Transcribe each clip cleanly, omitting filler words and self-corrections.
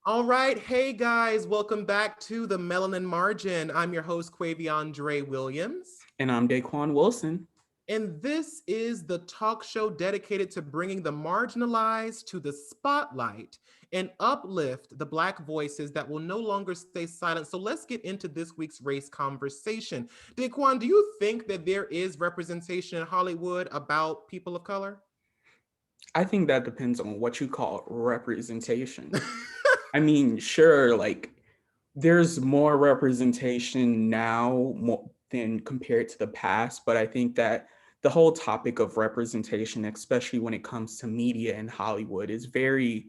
All right. Hey guys, welcome back to the Melanin Margin. I'm your host, Quaviondre Williams. And I'm Daquon Wilson. And this is the talk show dedicated to bringing the marginalized to the spotlight and uplift the Black voices that will no longer stay silent. So let's get into this week's race conversation. Daquon, do you think that there is representation in Hollywood about people of color? I think that depends on what you call representation. I mean, sure, like there's more representation now than compared to the past, but I think that the whole topic of representation, especially when it comes to media and Hollywood, is very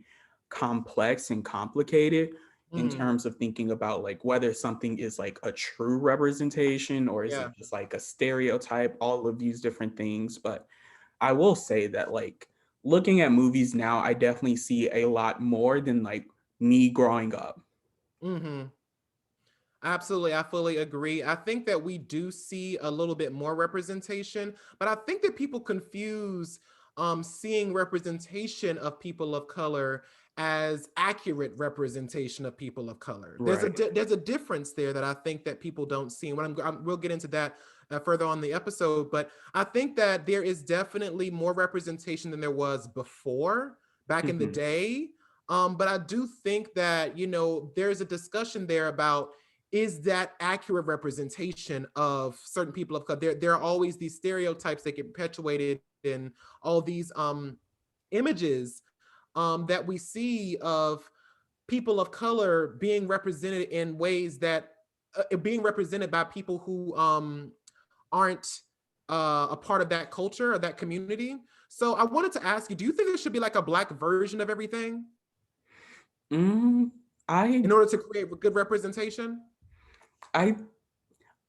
complex and complicated in Mhm. terms of thinking about like whether something is like a true representation or is Yeah. it just like a stereotype, all of these different things. But I will say that like looking at movies now, I definitely see a lot more than like me growing up. Mhm. Absolutely, I fully agree. I think that we do see a little bit more representation, but I think that people confuse seeing representation of people of color as accurate representation of people of color. Right. There's a difference there that I think that people don't see. And we'll get into that further on the episode, but I think that there is definitely more representation than there was before back in the Mhm. day. But I do think that there's a discussion there about is that accurate representation of certain people of color. There are always these stereotypes that get perpetuated in all these images that we see of people of color being represented in ways that being represented by people who aren't a part of that culture or that community. So I wanted to ask you, do you think there should be like a Black version of everything Mm, I in order to create good representation? I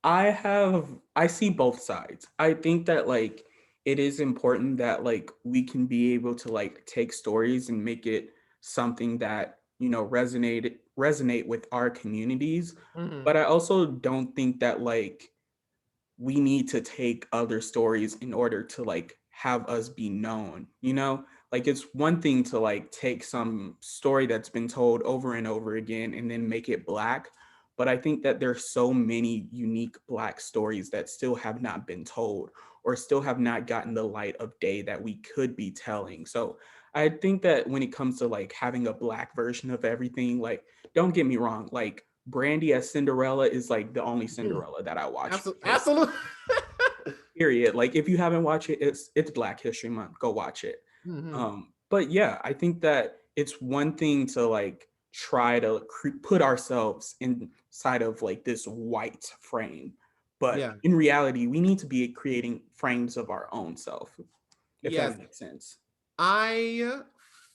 I see both sides. I think that like it is important that like we can be able to like take stories and make it something that, resonate with our communities. Mhm. But I also don't think that like we need to take other stories in order to like have us be known. Like it's one thing to like take some story that's been told over and over again and then make it Black, but I think that there's so many unique Black stories that still have not been told or still have not gotten the light of day that we could be telling. So I think that when it comes to like having a Black version of everything, like don't get me wrong, like Brandy as Cinderella is like the only Cinderella that I watch Absolutely, because absolutely. period. Like if you haven't watched it, it's Black History Month. Go watch it. Hmm. But yeah, I think that it's one thing to like try to put ourselves inside of like this white frame, but Yeah. in reality, we need to be creating frames of our own self, if Yes. that makes sense. I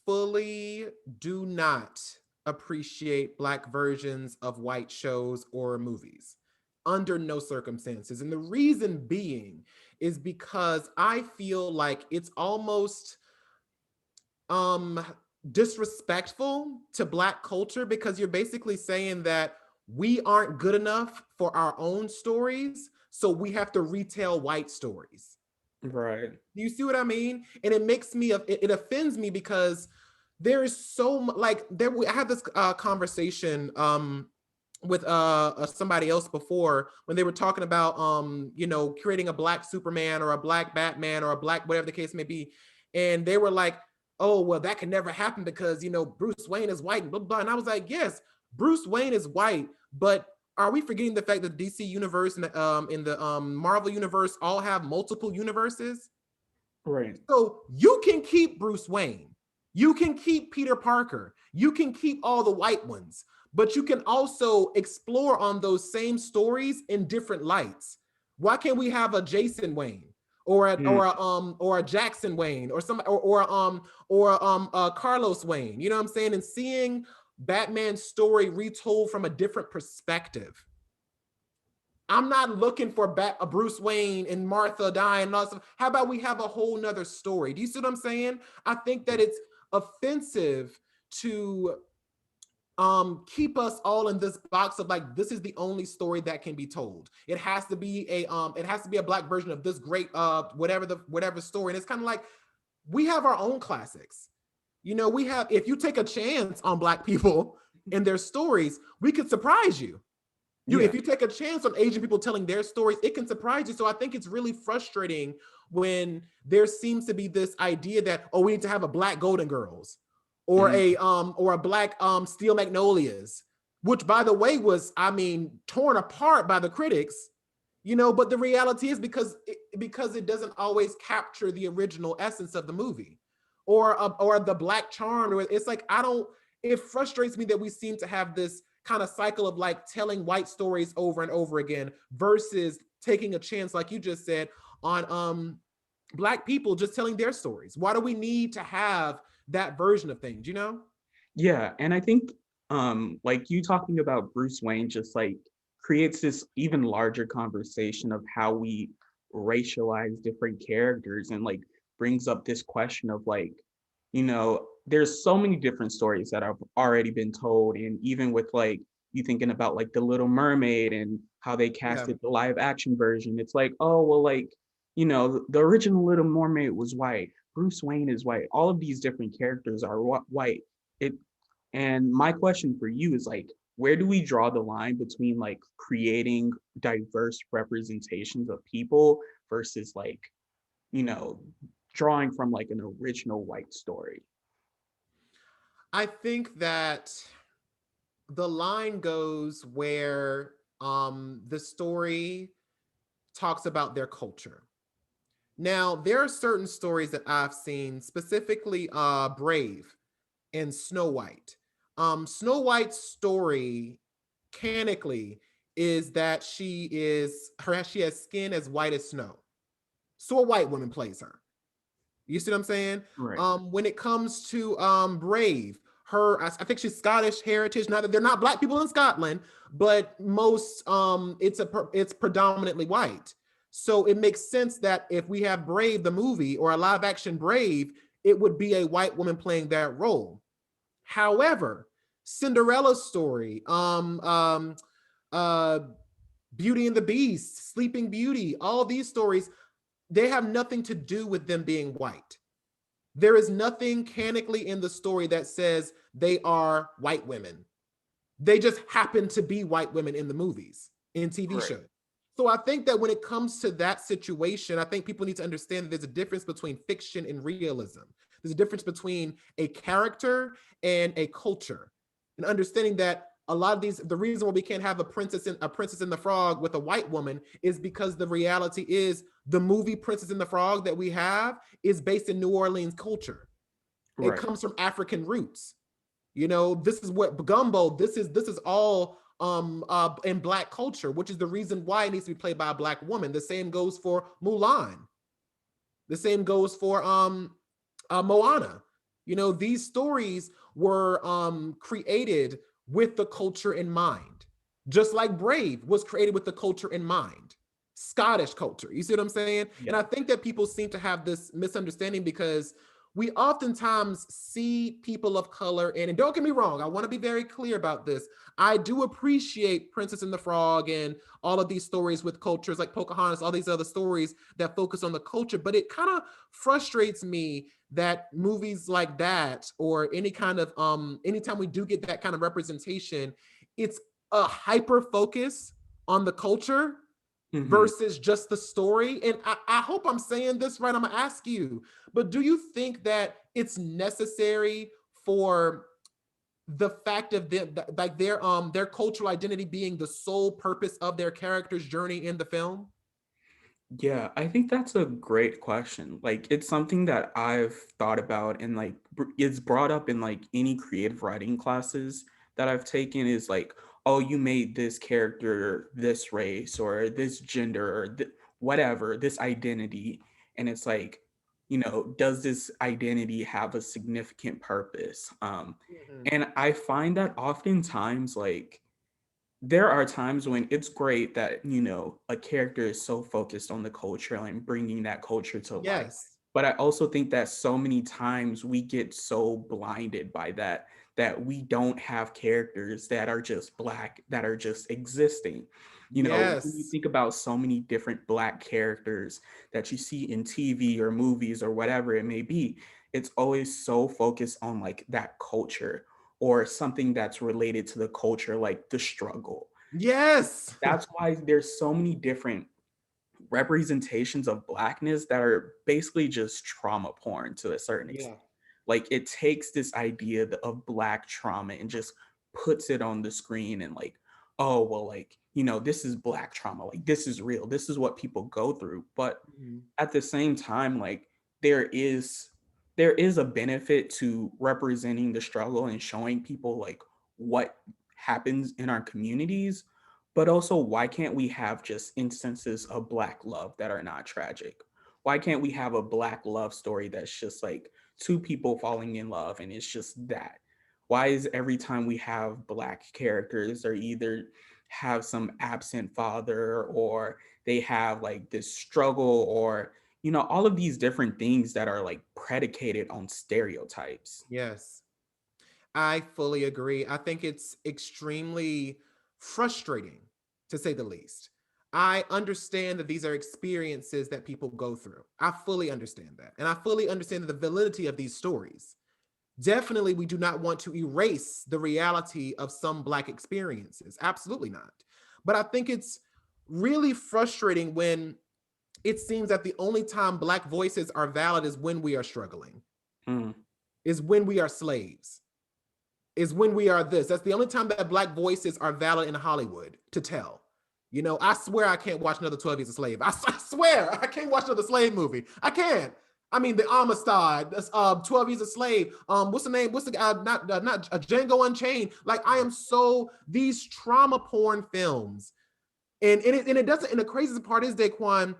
fully do not appreciate Black versions of white shows or movies under no circumstances. And the reason being is because I feel like it's almost um disrespectful to Black culture because you're basically saying that we aren't good enough for our own stories, so we have to retell white stories. Right. Do you see what I mean? And it makes me it offends me because there is so much like I had this conversation with somebody else before when they were talking about creating a Black Superman or a Black Batman or a Black whatever the case may be, and they were like, oh well, that can never happen because Bruce Wayne is white and blah blah. And I was like, yes, Bruce Wayne is white, but are we forgetting the fact that DC universe and in the Marvel universe all have multiple universes? Right. So you can keep Bruce Wayne, you can keep Peter Parker, you can keep all the white ones, but you can also explore on those same stories in different lights. Why can't we have a Jason Wayne or a Jackson Wayne or some or Carlos Wayne? You know what I'm saying? And seeing Batman's story retold from a different perspective. I'm not looking for a Bruce Wayne and Martha dying and all stuff. How about we have a whole nother story? Do you see what I'm saying? I think that it's offensive to keep us all in this box of like this is the only story that can be told. It has to be a Black version of this great whatever story. And it's kind of like we have our own classics. We have, if you take a chance on Black people, in their stories, we could surprise you. Yeah. If you take a chance on Asian people telling their stories, it can surprise you. So I think it's really frustrating when there seems to be this idea that, oh, we need to have a black Golden Girls or Mhm. a black Steel Magnolias, which by the way was, I mean, torn apart by the critics, but the reality is because it doesn't always capture the original essence of the movie, or the Black Charm, or it's like it frustrates me that we seem to have this kind of cycle of like telling white stories over and over again versus taking a chance, like you just said, on black people just telling their stories. Why do we need to have that version of things? Yeah, and I think like you talking about Bruce Wayne just like creates this even larger conversation of how we racialize different characters and like brings up this question of like, there's so many different stories that have already been told. And even with like you thinking about like the Little Mermaid and how they Yeah. casted the live action version, it's like, oh well, like, the original Little Mermaid was white. Bruce Wayne is white. All of these different characters are white. It and my question for you is like, where do we draw the line between like creating diverse representations of people versus like, you know, drawing from like an original white story? I think that the line goes where the story talks about their culture. Now, there are certain stories that I've seen, specifically Brave and Snow White. Snow White's story, canonically, is that she has skin as white as snow. So a white woman plays her. You see what I'm saying? Right. When it comes to Brave, I think she's Scottish heritage. Not that they're not black people in Scotland, but most it's predominantly white. So it makes sense that if we have Brave the movie or a live action Brave, it would be a white woman playing that role. However, Cinderella's story, uh, Beauty and the Beast, Sleeping Beauty, all these stories, they have nothing to do with them being white. There is nothing canonically in the story that says they are white women. They just happen to be white women in the movies, in TV Right. shows. So I think that when it comes to that situation, I think people need to understand that there's a difference between fiction and realism. There's a difference between a character and a culture. And understanding that a lot of the reason why we can't have a princess in the frog with a white woman is because the reality is the movie Princess and the Frog that we have is based in New Orleans culture. It Right. comes from African roots. This is what gumbo. This is all in black culture, which is the reason why it needs to be played by a black woman. The same goes for Mulan. The same goes for Moana. These stories were created with the culture in mind, just like Brave was created with the culture in mind. Scottish culture. You see what I'm saying? And Yeah. I think that people seem to have this misunderstanding because we oftentimes see people of color and don't get me wrong, I want to be very clear about this. I do appreciate Princess and the Frog and all of these stories with cultures like Pocahontas, all these other stories that focus on the culture, but it kind of frustrates me that movies like that, or any kind of anytime we do get that kind of representation, it's a hyper focus on the culture Hmm. versus just the story. And I hope I'm saying this right. I'm gonna ask you, but do you think that it's necessary for the fact of like their cultural identity being the sole purpose of their character's journey in the film? Yeah, I think that's a great question. Like, it's something that I've thought about, and like it's brought up in like any creative writing classes that I've taken is like, oh, you made this character this race or this gender or whatever, this identity. And it's like, does this identity have a significant purpose? Mhm. And I find that oftentimes, like, there are times when it's great that a character is so focused on the culture and bringing that culture to life, Yes. but I also think that so many times we get so blinded by that we don't have characters that are just black, that are just existing. When you Yes. think about so many different black characters that you see in TV or movies or whatever it may be, it's always so focused on like that culture, or something that's related to the culture, like the struggle. Yes. That's why there's so many different representations of blackness that are basically just trauma porn to a certain extent. Yeah. Like it takes this idea of black trauma and just puts it on the screen and like, oh well, like, this is black trauma, like this is real, this is what people go through. But Mhm. at the same time, like there is a benefit to representing the struggle and showing people like what happens in our communities. But also, why can't we have just instances of black love that are not tragic? Why can't we have a black love story that's just like two people falling in love and it's just that? Why is every time we have black characters, or either have some absent father, or they have like this struggle, or all of these different things that are like predicated on stereotypes? Yes. I fully agree. I think it's extremely frustrating, to say the least. I understand that these are experiences that people go through. I fully understand that. And I fully understand the validity of these stories. Definitely, we do not want to erase the reality of some Black experiences. Absolutely not. But I think it's really frustrating when it seems that the only time Black voices are valid is when we are struggling, Mm, is when we are slaves, is when we are this. That's the only time that Black voices are valid in Hollywood to tell. I swear I can't watch another 12 Years a Slave. I swear I can't watch another slave movie. I can't. I mean, the Amistad, 12 Years a Slave. What's the name? What's the not Django Unchained? Like, I am so, these trauma porn films, and it doesn't. And the craziest part is, Daquon,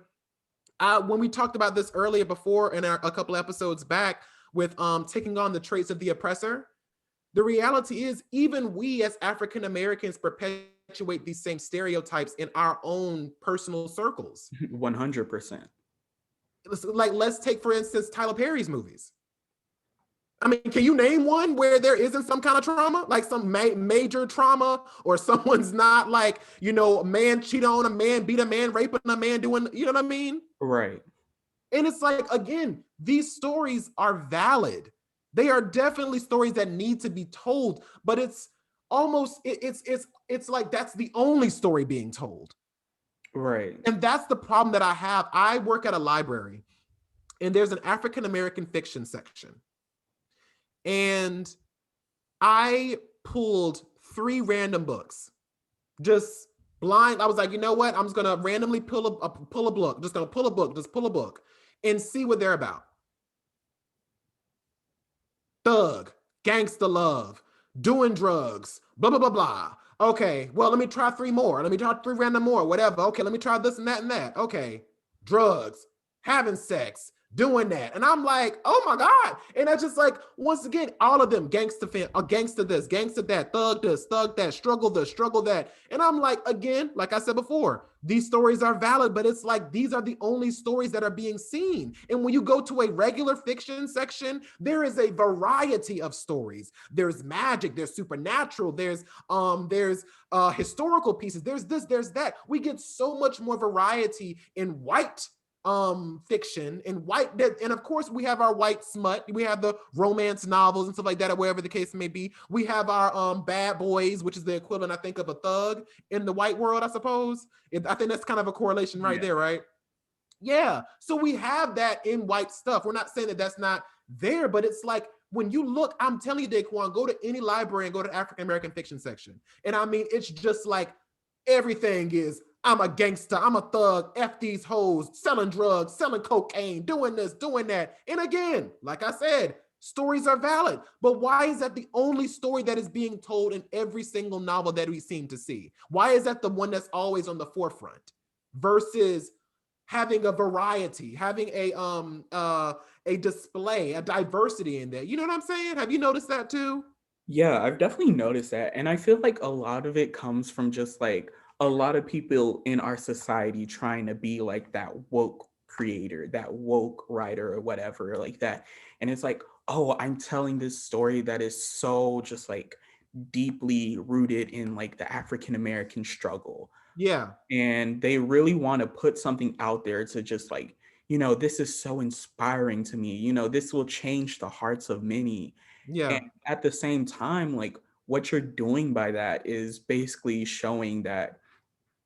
when we talked about this earlier before in a couple episodes back with taking on the traits of the oppressor. The reality is, even we as African Americans perpetuate these same stereotypes in our own personal circles. 100%. Like, let's take, for instance, Tyler Perry's movies. I mean, can you name one where there isn't some kind of trauma, like some major trauma, or someone's not like, a man cheating on a man, beat a man, raping a man, doing, you know what I mean? Right. And it's like, again, these stories are valid. They are definitely stories that need to be told, but it's almost it's like that's the only story being told. Right. And that's the problem that I have. I work at a library, and there's an African American fiction section. And I pulled 3 random books. Just blind. I was like, you know what? I'm just gonna randomly pull a book. Just gonna pull a book, just pull a book and see what they're about. Thug, gangsta love, doing drugs, blah, blah, blah, blah. Okay, well, let me try 3 more. Let me try 3 random more, whatever. Okay, let me try this and that and that. Okay, drugs, having sex, doing that. And I'm like, oh my God. And that's just like, once again, all of them, gangster fan, gangster this, gangster that, thug this, thug that, struggle this, struggle that. And I'm like, again, like I said before, these stories are valid, but it's like these are the only stories that are being seen. And when you go to a regular fiction section, there is a variety of stories. There's magic, there's supernatural, there's historical pieces, there's this, there's that. We get so much more variety in white fiction and white that, and of course we have our white smut, we have the romance novels and stuff like that, or wherever the case may be. We have our bad boys, which is the equivalent, I think, of a thug in the white world, I suppose. I think that's kind of a correlation right there, right? Yeah. So we have that in white stuff. We're not saying that that's not there, but it's like, when you look, I'm telling you, Daquon, go to any library and go to African American fiction section. And I mean, it's just like everything is, I'm a gangster, I'm a thug, F these hoes, selling drugs, selling cocaine, doing this, doing that. And again, like I said, stories are valid. But why is that the only story that is being told in every single novel that we seem to see? Why is that the one that's always on the forefront versus having a variety, having a display, a diversity in there? You know what I'm saying? Have you noticed that too? Yeah, I've definitely noticed that. And I feel like a lot of it comes from just like a lot of people in our society trying to be like that woke creator, that woke writer, or whatever, like that. And it's like, oh, I'm telling this story that is so just like deeply rooted in like the African American struggle. Yeah. And they really want to put something out there to just like, this is so inspiring to me, this will change the hearts of many. Yeah. At the same time, like what you're doing by that is basically showing that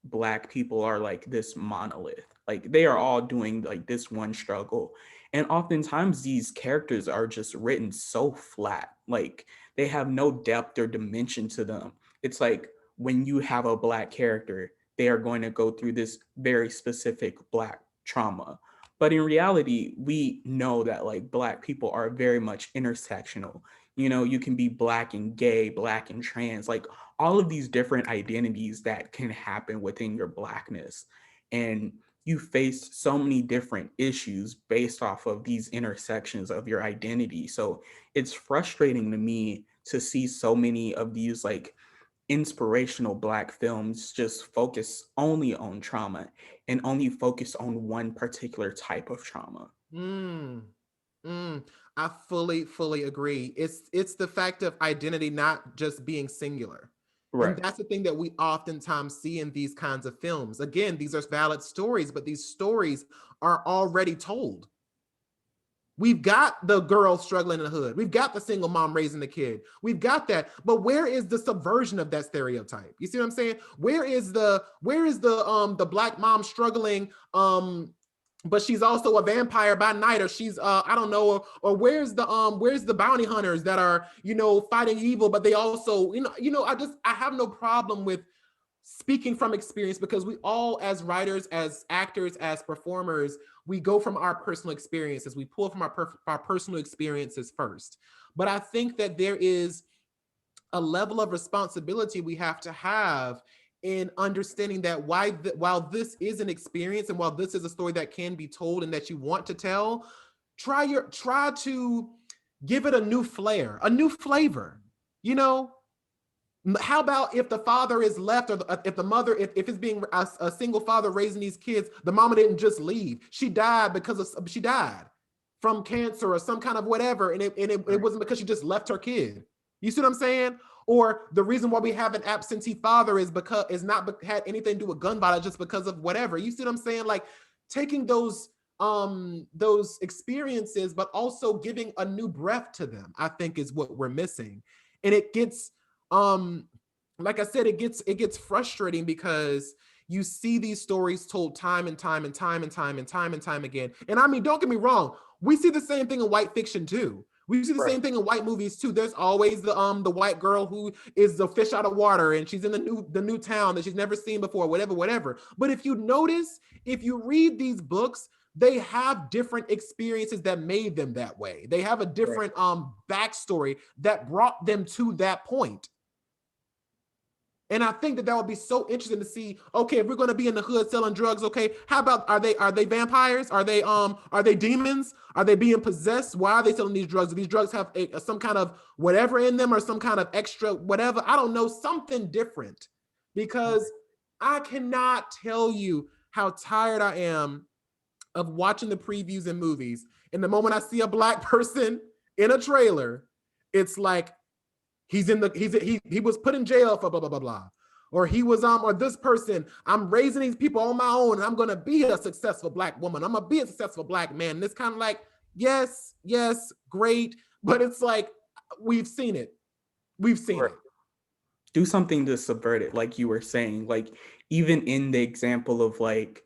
Black people are like this monolith. Like they are all doing like this one struggle. And oftentimes these characters are just written so flat. Like they have no depth or dimension to them. It's like when you have a Black character, they are going to go through this very specific Black trauma. But in reality, we know that like Black people are very much intersectional. You know, you can be Black and gay, Black and trans. Like all of these different identities that can happen within your Blackness. And you face so many different issues based off of these intersections of your identity. So it's frustrating to me to see so many of these like inspirational Black films just focus only on trauma and only focus on one particular type of trauma. Mm, I fully agree. It's the fact of identity not just being singular. And Right. that's the thing that we oftentimes see in these kinds of films. Again, these are valid stories, but these stories are already told. We've got the girl struggling in the hood. We've got the single mom raising the kid. We've got that. But where is the subversion of that stereotype? You see what I'm saying? Where is the Black mom struggling but she's also a vampire by night, or she's I don't know, or where's the bounty hunters that are, fighting evil, but they also, I have no problem with speaking from experience, because we all, as writers, as actors, as performers, we go from our personal experiences. We pull from our personal experiences first. But I think that there is a level of responsibility we have to have in understanding that while this is an experience, and while this is a story that can be told and that you want to tell, try to give it a new flair, a new flavor. You know, how about if the father is left, or if the mother, if it's being a single father raising these kids, the mama didn't just leave. She died she died from cancer or some kind of whatever. And it wasn't because she just left her kid. You see what I'm saying? Or the reason why we have an absentee father is because it's not had anything to do with gun violence, just because of whatever. You see what I'm saying? Like taking those experiences, but also giving a new breath to them, I think is what we're missing. And it gets like I said, it gets frustrating, because you see these stories told time and time and time and time and time and time again. And I mean, don't get me wrong, we see the same thing in white fiction too. We see the Right. same thing in white movies too. There's always the white girl who is the fish out of water, and she's in the new town that she's never seen before, whatever. But if you notice, if you read these books, they have different experiences that made them that way. They have a Right. different backstory that brought them to that point. And I think that would be so interesting to see. Okay, if we're going to be in the hood selling drugs, okay, how about are they vampires? Are they demons? Are they being possessed? Why are they selling these drugs? Do these drugs have some kind of whatever in them, or some kind of extra whatever? I don't know, something different. Because I cannot tell you how tired I am of watching the previews in movies. And the moment I see a Black person in a trailer, it's like, he was put in jail for blah blah blah blah, or he was or this person, I'm raising these people on my own, and I'm gonna be a successful Black woman, I'm gonna be a successful Black man. And it's kind of like, yes, great, but it's like, we've seen it, we've seen Right. it. Do something to subvert it, like you were saying. Like even in the example of like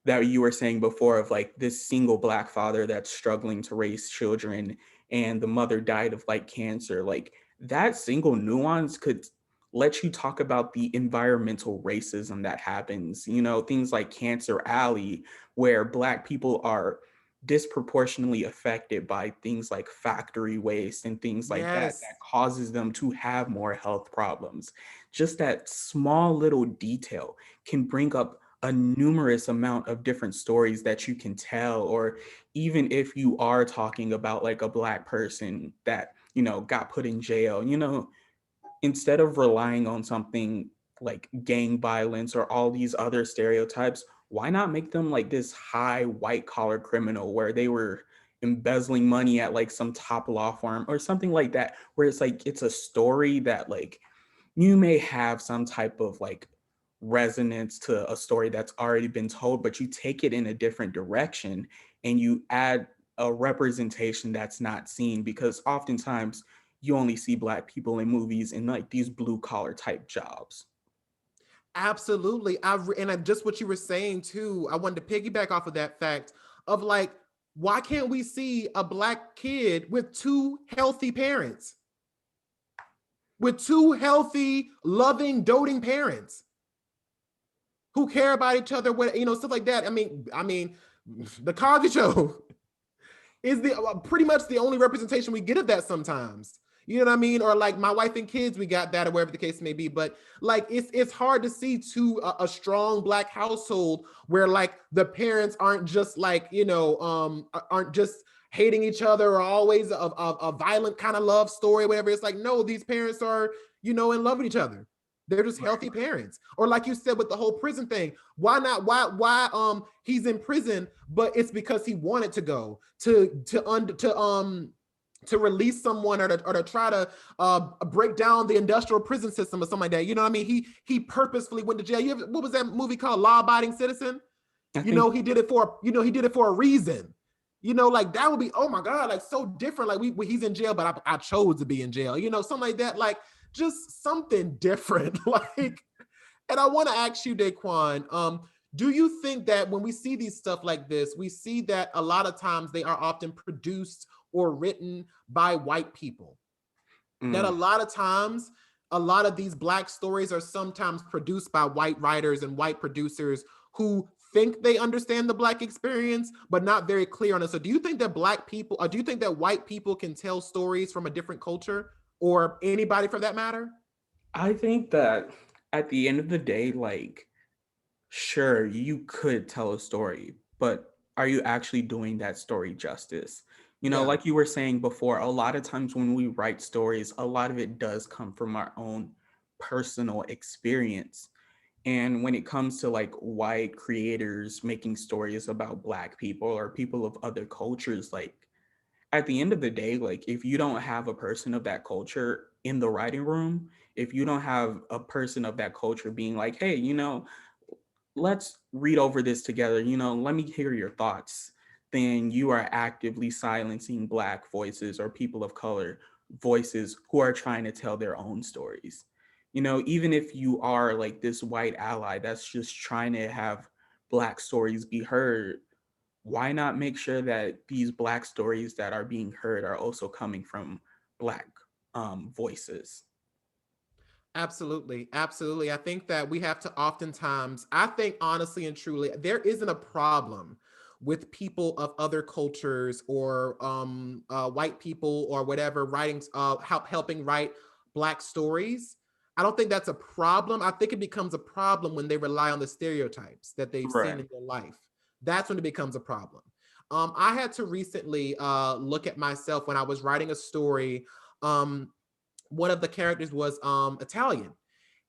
that you were saying before of like this single Black father that's struggling to raise children, and the mother died of like cancer, like that single nuance could let you talk about the environmental racism that happens, you know, things like Cancer Alley, where Black people are disproportionately affected by things like factory waste and things like that Yes. that causes them to have more health problems. Just that small little detail can bring up a numerous amount of different stories that you can tell. Or even if you are talking about like a Black person that, you know, got put in jail, you know, instead of relying on something like gang violence or all these other stereotypes, why not make them like this high white collar criminal where they were embezzling money at like some top law firm or something like that, where it's like it's a story that like you may have some type of like resonance to a story that's already been told, but you take it in a different direction and you add a representation that's not seen. Because oftentimes you only see Black people in movies in like these blue collar type jobs. Absolutely. Just what you were saying too, I wanted to piggyback off of that fact of like, why can't we see a Black kid with two healthy parents? With two healthy, loving, doting parents who care about each other, stuff like that. I mean, the Cosby Show is pretty much the only representation we get of that sometimes. You know what I mean? Or like My Wife and Kids, we got that, or whatever the case may be. But like, it's hard to see a strong Black household where like the parents aren't just like, aren't just hating each other or always a violent kind of love story, whatever. It's like, no, these parents are, in love with each other. They're just healthy parents. Or like you said with the whole prison thing, why not? Why he's in prison, but it's because he wanted to go to release someone or to try to break down the industrial prison system or something like that. You know what I mean? He purposefully went to jail. What was that movie called? Law Abiding Citizen? He did it for a reason. Like that would be, oh my God, like so different. Like he's in jail, but I chose to be in jail. Something like that. Like just something different. Like, and I want to ask you, Daquon, do you think that when we see these stuff like this, we see that a lot of times they are often produced or written by white people? That a lot of times, a lot of these Black stories are sometimes produced by white writers and white producers who think they understand the Black experience, but not very clear on it. So do you think that Black people, or do you think that white people can tell stories from a different culture, or anybody for that matter? I think that at the end of the day, like, sure, you could tell a story, but are you actually doing that story justice? Yeah. Like you were saying before, a lot of times when we write stories, a lot of it does come from our own personal experience. And when it comes to like white creators making stories about Black people or people of other cultures, like at the end of the day, like if you don't have a person of that culture in the writing room, if you don't have a person of that culture being like, hey, let's read over this together, let me hear your thoughts, then you are actively silencing Black voices or people of color voices who are trying to tell their own stories. Even if you are like this white ally that's just trying to have Black stories be heard, why not make sure that these Black stories that are being heard are also coming from Black voices? Absolutely. Absolutely. I think that we have to oftentimes, I think honestly and truly, there isn't a problem with people of other cultures or white people or whatever writing, helping write Black stories. I don't think that's a problem. I think it becomes a problem when they rely on the stereotypes that they've seen Right. in their life. That's when it becomes a problem. I had to recently look at myself when I was writing a story. One of the characters was Italian.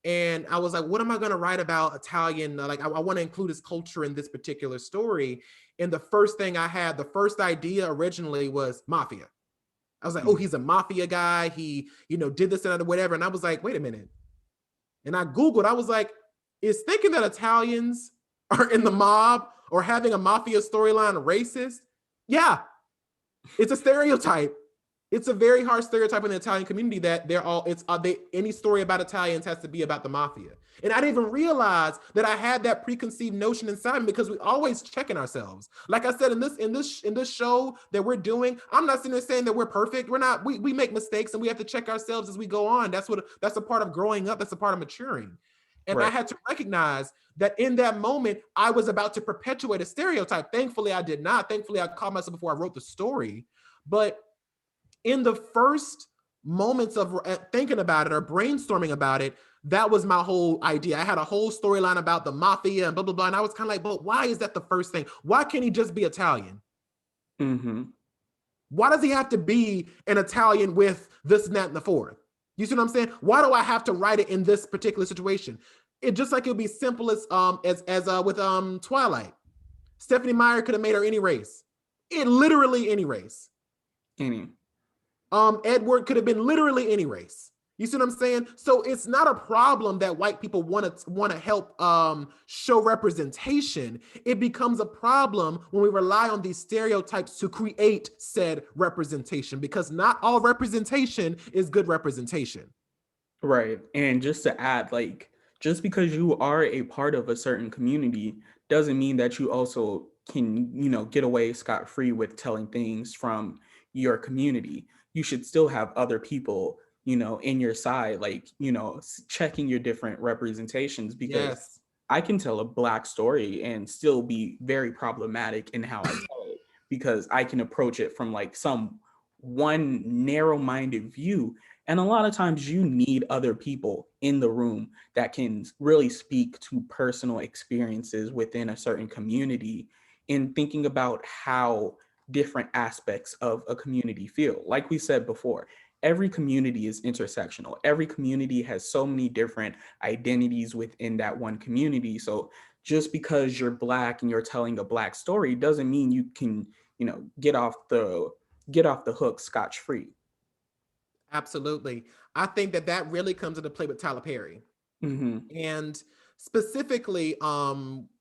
And I was like, what am I going to write about Italian? Like, I want to include his culture in this particular story. And the first thing I had, the first idea originally was mafia. I was like, oh, he's a mafia guy. He, did this and whatever. And I was like, wait a minute. And I Googled, I was like, is thinking that Italians are in the mob or having a mafia storyline racist? Yeah, it's a stereotype. It's a very hard stereotype in the Italian community that any story about Italians has to be about the mafia. And I didn't even realize that I had that preconceived notion inside me because we always checking ourselves. Like I said, in this show that we're doing, I'm not sitting there saying that we're perfect. We're not. We make mistakes and we have to check ourselves as we go on. That's a part of growing up. That's a part of maturing. And I Right. had to recognize that in that moment, I was about to perpetuate a stereotype. Thankfully, I did not. Thankfully, I caught myself before I wrote the story. But in the first moments of thinking about it or brainstorming about it, that was my whole idea. I had a whole storyline about the mafia and blah, blah, blah. And I was kind of like, but why is that the first thing? Why can't he just be Italian? Mm-hmm. Why does he have to be an Italian with this and that and the fourth? You see what I'm saying? Why do I have to write it in this particular situation? It just like it would be simple as with Twilight. Stephanie Meyer could have made her any race. Literally any race. Any. Edward could have been literally any race. You see what I'm saying? So it's not a problem that white people want to help show representation. It becomes a problem when we rely on these stereotypes to create said representation, because not all representation is good representation. Right. And just to add, like, just because you are a part of a certain community doesn't mean that you also can, get away scot-free with telling things from your community. You should still have other people, in your side, like, checking your different representations, because Yes. I can tell a Black story and still be very problematic in how I tell it, because I can approach it from like some one narrow-minded view. And a lot of times you need other people in the room that can really speak to personal experiences within a certain community, in thinking about how different aspects of a community feel. Like we said before, every community is intersectional. Every community has so many different identities within that one community. So just because you're Black and you're telling a Black story doesn't mean you can, get off the hook scotch-free. Absolutely. I think that really comes into play with Tyler Perry. Mm-hmm. And specifically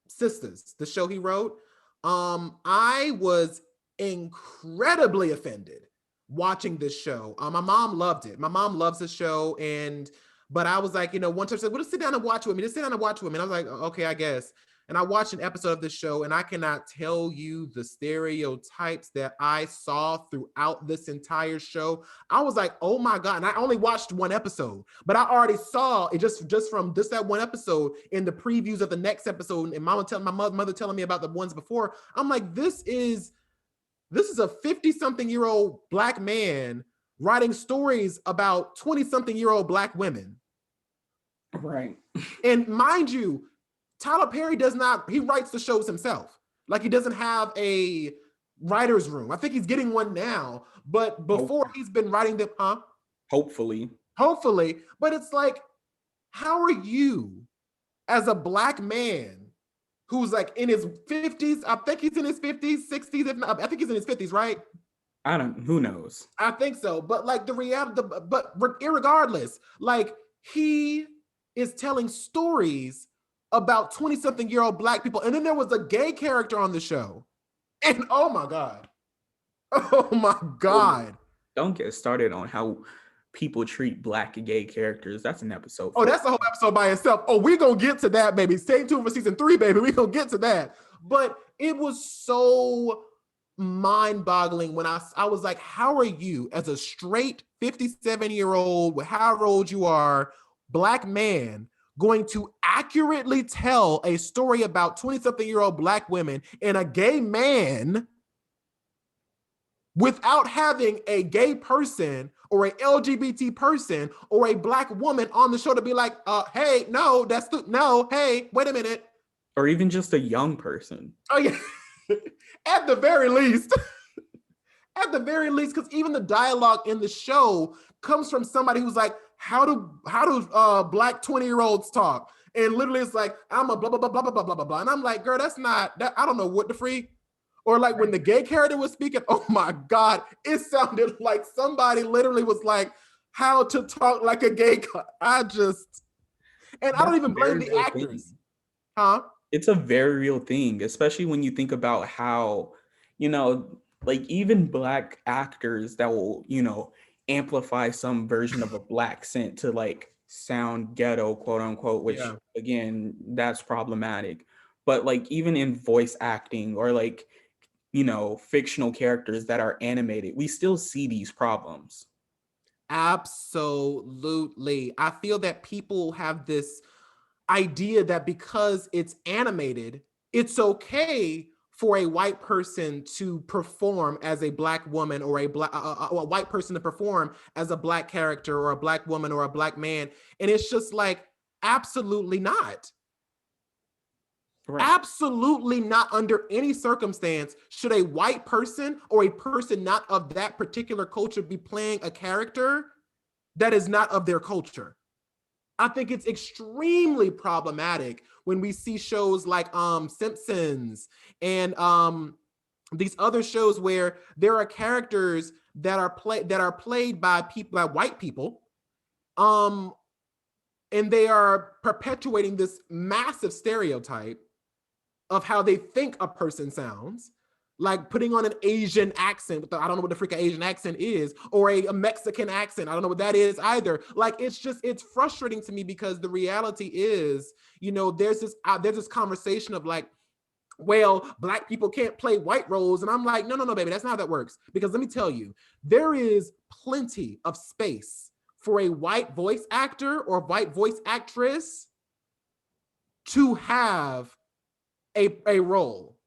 Sisters, the show he wrote. I was incredibly offended watching this show. My mom loved it. My mom loves the show, and but I was like, one time she said, well, just sit down and watch with me. Just sit down and watch with me. And I was like, okay, I guess. And I watched an episode of this show, and I cannot tell you the stereotypes that I saw throughout this entire show. I was like, oh my God. And I only watched one episode, but I already saw it just from that one episode in the previews of the next episode. And my mother telling me about the ones before. I'm like, this is a 50-something-year-old Black man writing stories about 20-something-year-old Black women. Right. And mind you, Tyler Perry he writes the shows himself. Like, he doesn't have a writer's room. I think he's getting one now, but before he's been writing them, Hopefully. Hopefully. But it's like, how are you as a Black man who's like in his 50s? I think he's in his 50s, 60s. If not, I think he's in his 50s, right? Who knows? I think so. But like the reality, but irregardless, like he is telling stories about 20-something-year-old Black people. And then there was a gay character on the show. And oh my God. Oh my God. Don't get started on how people treat Black and gay characters. That's an episode. Oh, that's a whole episode by itself. Oh, we're going to get to that, baby. Stay tuned for season 3, baby. We're going to get to that. But it was so mind-boggling when I was like, how are you as a straight 57-year-old, however old you are, Black man, going to accurately tell a story about 20-something-year-old Black women and a gay man without having a gay person or a LGBT person or a Black woman on the show to be like, hey, no, no, hey, wait a minute. Or even just a young person. Oh yeah. At the very least. At the very least, because even the dialogue in the show comes from somebody who's like, how do Black 20-year-olds talk? And literally it's like, I'm a blah, blah, blah, blah, blah, blah, blah, blah. And I'm like, girl, that's not, that, I don't know what the freak. Or like when the gay character was speaking, oh my God, it sounded like somebody literally was like, how to talk like a gay I don't even blame the actors. Huh? It's a very real thing, especially when you think about how, like even Black actors that will, amplify some version of a Black accent to like sound ghetto, quote unquote, which again, that's problematic. But like even in voice acting or like, fictional characters that are animated, we still see these problems. Absolutely. I feel that people have this idea that because it's animated, it's okay for a white person to perform as a Black woman or a white person to perform as a Black character or a Black woman or a Black man. And it's just like, absolutely not. Right. Absolutely not. Under any circumstance should a white person or a person not of that particular culture be playing a character that is not of their culture. I think it's extremely problematic when we see shows like Simpsons and these other shows where there are characters that are played by people, by white people, Um, and they are perpetuating this massive stereotype of how they think a person sounds, like putting on an Asian accent. I don't know what the freaking Asian accent is, or a Mexican accent. I don't know what that is either. Like, it's frustrating to me, because the reality is, there's this conversation of like, well, Black people can't play white roles. And I'm like, no, baby, that's not how that works. Because let me tell you, there is plenty of space for a white voice actor or white voice actress to have a role.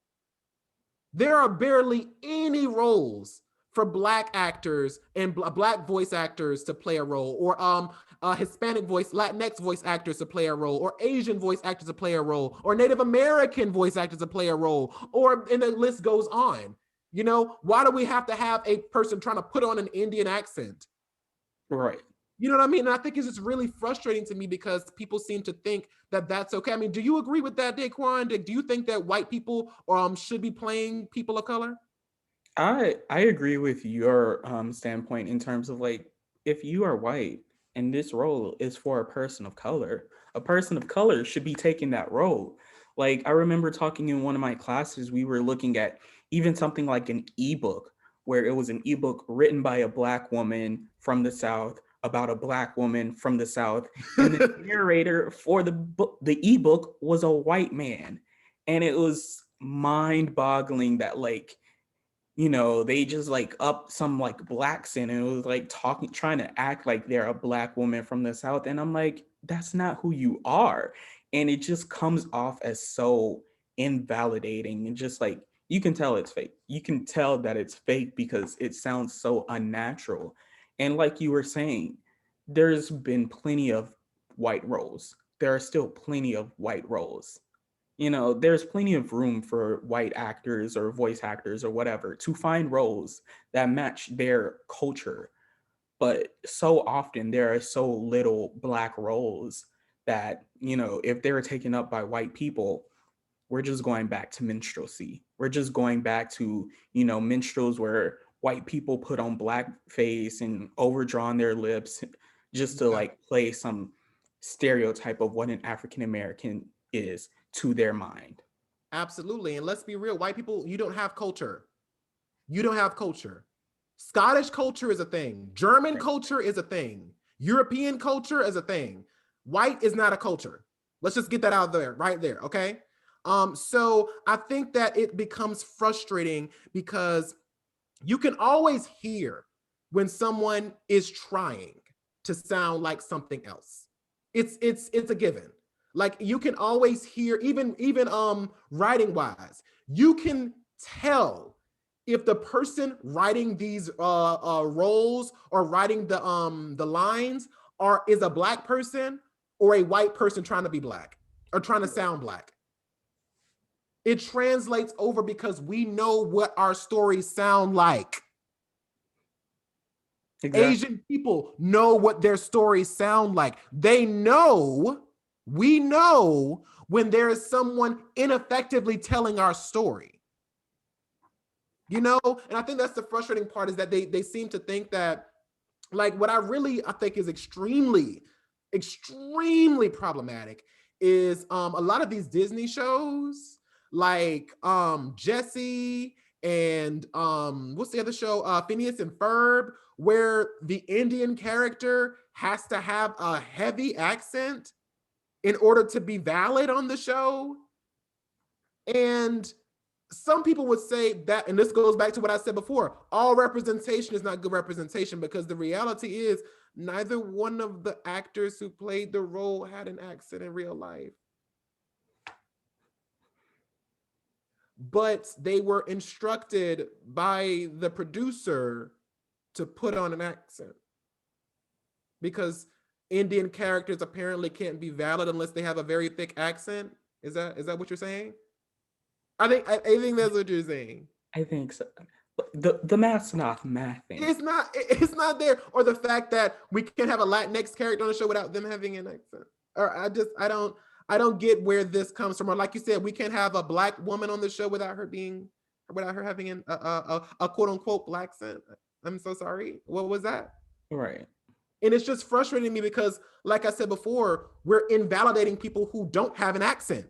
There are barely any roles for Black actors and Black voice actors to play a role, or Hispanic voice, Latinx voice actors to play a role, or Asian voice actors to play a role, or Native American voice actors to play a role, and the list goes on. Why do we have to have a person trying to put on an Indian accent? Right. You know what I mean? And I think it's just really frustrating to me, because people seem to think that that's okay. I mean, do you agree with that, Daquon? Do you think that white people should be playing people of color? I agree with your standpoint in terms of like, if you are white and this role is for a person of color should be taking that role. Like, I remember talking in one of my classes, we were looking at even something like an ebook, where it was an ebook written by a Black woman from the South about a Black woman from the South, and the narrator for the ebook was a white man. And it was mind-boggling that like, they just like up some like Black sin, and it was like trying to act like they're a Black woman from the South. And I'm like, that's not who you are. And it just comes off as so invalidating, and just like, you can tell it's fake. You can tell that it's fake because it sounds so unnatural. And like you were saying, there's been plenty of white roles. There are still plenty of white roles. There's plenty of room for white actors or voice actors or whatever to find roles that match their culture. But so often there are so little Black roles that, if they're taken up by white people, we're just going back to minstrelsy. We're just going back to, minstrels where white people put on blackface and overdrawn their lips just to Yeah. like play some stereotype of what an African American is to their mind. Absolutely. And let's be real, white people, you don't have culture. You don't have culture. Scottish culture is a thing. German Right. culture is a thing. European culture is a thing. White is not a culture. Let's just get that out there, right there, okay? So I think that it becomes frustrating, because you can always hear when someone is trying to sound like something else. It's a given. Like, you can always hear, even writing wise, you can tell if the person writing these roles or writing the lines is a Black person or a white person trying to be Black or trying to sound Black. It translates over, because we know what our stories sound like. Exactly. Asian people know what their stories sound like. We know when there is someone ineffectively telling our story. And I think that's the frustrating part, is that they seem to think that, like, what I think is extremely, extremely problematic is a lot of these Disney shows, like Jesse and what's the other show? Phineas and Ferb, where the Indian character has to have a heavy accent in order to be valid on the show. And some people would say that, and this goes back to what I said before, all representation is not good representation, because the reality is neither one of the actors who played the role had an accent in real life. But they were instructed by the producer to put on an accent, because Indian characters apparently can't be valid unless they have a very thick accent. Is that what you're saying? I think that's what you're saying. I think so. But the math's not mathing. It's not there. Or the fact that we can't have a Latinx character on the show without them having an accent. Or I don't get where this comes from. Or like you said, we can't have a Black woman on the show without her having a quote unquote Black accent. I'm so sorry. What was that? Right. And it's just frustrating me because, like I said before, we're invalidating people who don't have an accent.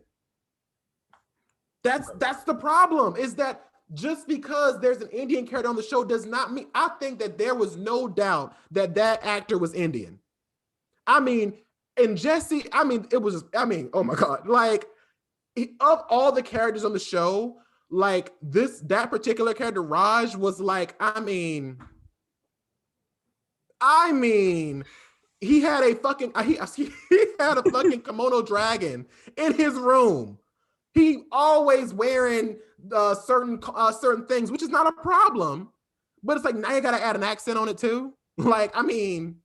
That's the problem, is that just because there's an Indian character on the show does not mean, I think that there was no doubt that that actor was Indian. I mean, and Jesse, I mean, it was, I mean, oh my God, like, of all the characters on the show, like that particular character, Raj, was like, I mean, he had a fucking he had a fucking kimono dragon in his room. He always wearing certain things, which is not a problem, but it's like now you gotta add an accent on it too. Like, I mean,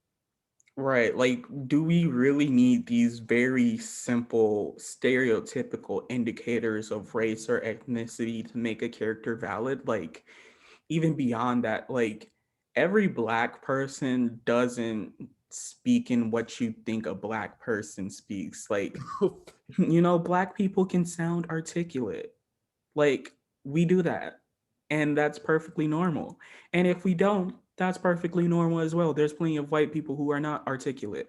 Right. Like, do we really need these very simple, stereotypical indicators of race or ethnicity to make a character valid? Like, even beyond that, like, every Black person doesn't speak in what you think a Black person speaks. Like, Black people can sound articulate. Like, we do that. And that's perfectly normal. And if we don't, that's perfectly normal as well. There's plenty of white people who are not articulate.